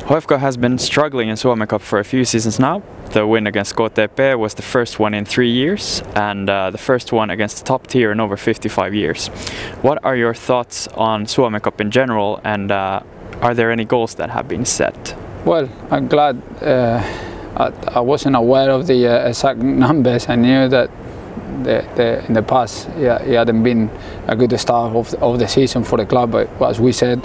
HIFK has been struggling in Suomen Cup for a few seasons now. The win against KTP was the first one in 3 years and the first one against the top tier in over 55 years. What are your thoughts on Suomen Cup in general, and are there any goals that have been set? Well, I'm glad I wasn't aware of the exact numbers. I knew that in the past it hadn't been a good start of the season for the club, but as we said,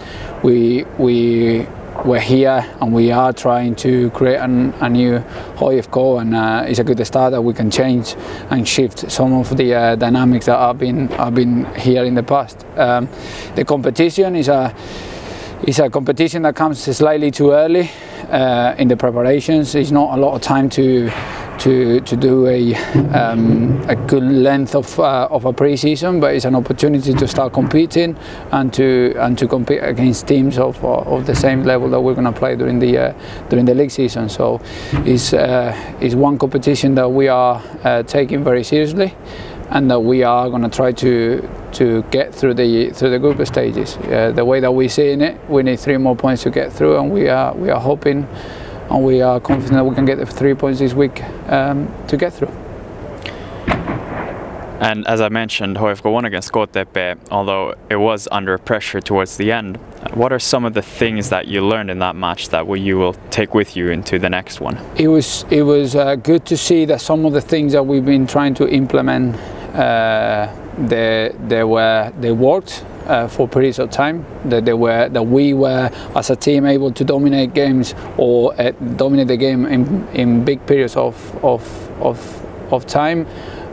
we're here and we are trying to create a new HIFK, and it's a good start that we can change and shift some of the dynamics that have been here in the past. The competition is a competition that comes slightly too early in the preparations. It's not a lot of time to do a good length of a pre-season, but it's an opportunity to start competing and to compete against teams of the same level that we're going to play during the league season. So it's one competition that we are taking very seriously, and that we are going to try to get through the group stages. The way that we're seeing it, we need 3 more points to get through, and we are hoping and we are confident that we can get the 3 points this week to get through. And as I mentioned, HIFK won against KTP, although it was under pressure towards the end. What are some of the things that you learned in that match that you will take with you into the next one? It was good to see that some of the things that we've been trying to implement, they worked for periods of time. That we were as a team able to dominate games or dominate the game in big periods of time.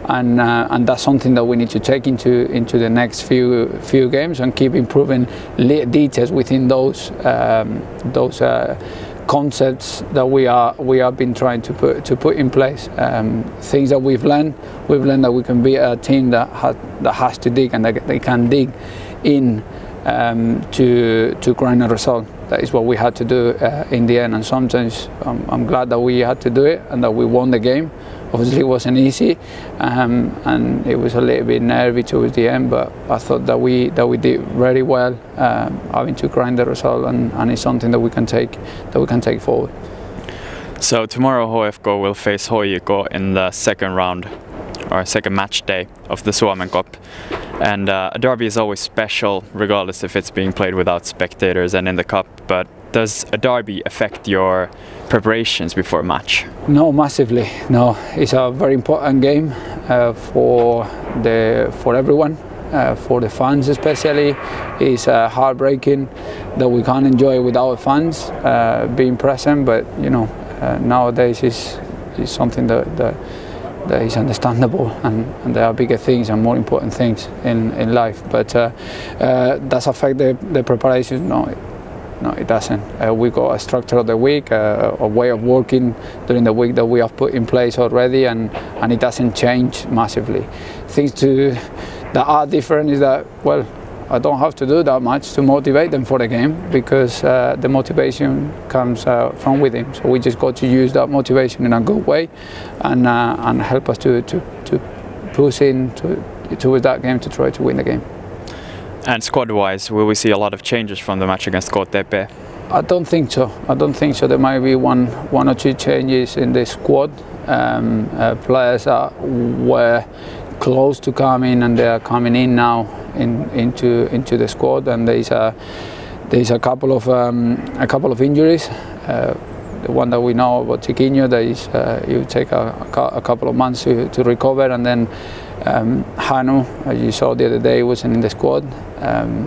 And that's something that we need to take into the next few games and keep improving details within those concepts that we have been trying to put in place. Things that we've learned that we can be a team that has to dig, and that they can dig in to grind a result. That is what we had to do in the end, and sometimes I'm glad that we had to do it and that we won the game. Obviously it wasn't easy, and it was a little bit nervy towards the end, but I thought that we did very well, having to grind the result, and it's something that we can take forward. So tomorrow HIFK will face HJK in the second round, or second match day of the Suomen Cup. And a derby is always special, regardless if it's being played without spectators and in the cup. But does a derby affect your preparations before a match? No, massively. No, it's a very important game for everyone, for the fans especially. It's heartbreaking that we can't enjoy it without fans being present. But you know, nowadays is something that is understandable, and there are bigger things and more important things in life. But does affect the preparation? No, it doesn't. We got a structure of the week, a way of working during the week that we have put in place already, and it doesn't change massively. Things that are different is that, well, I don't have to do that much to motivate them for the game, because the motivation comes from within. So we just got to use that motivation in a good way, and help us to push in towards that game to try to win the game. And squad-wise, will we see a lot of changes from the match against KTP? I don't think so. I don't think so. There might be one or two changes in the squad. Players were close to coming, and they are coming in now into the squad. And there's a couple of injuries. The one that we know about Tiquinho, that is it will take a couple of months to recover, and then Hanu, as you saw the other day, wasn't in the squad.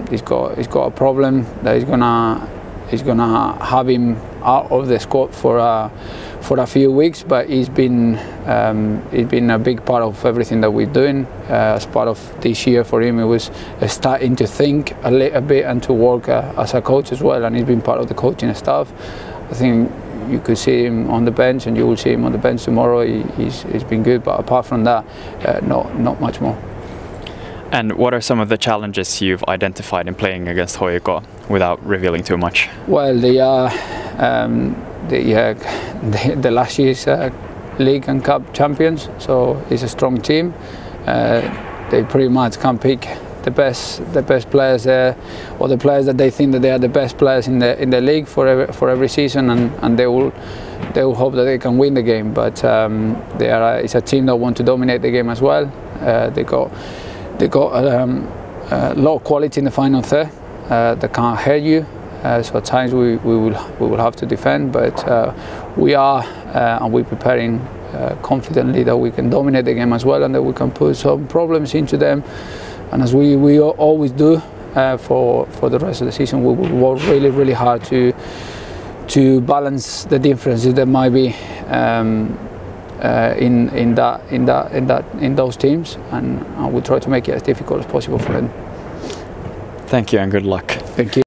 He's got a problem that is gonna have him out of the squad for a few weeks, but he's been a big part of everything that we're doing. As part of this year for him, it was starting to think a little bit and to work as a coach as well, and he's been part of the coaching staff. I think you could see him on the bench, and you will see him on the bench tomorrow. He's been good, but apart from that, not much more. And what are some of the challenges you've identified in playing against HJK, without revealing too much? Well, they are the last year's league and cup champions, so it's a strong team. They pretty much can pick the best players there, or the players that they think that they are the best players in the league for every season, and they will hope that they can win the game. But it's a team that want to dominate the game as well. They got a lot of quality in the final third. They can't hurt you. So at times we will have to defend, but we are and we're preparing confidently that we can dominate the game as well, and that we can put some problems into them. And as we always do for the rest of the season, we will work really hard to balance the differences that might be in those teams, and we try to make it as difficult as possible for them. Thank you and good luck. Thank you.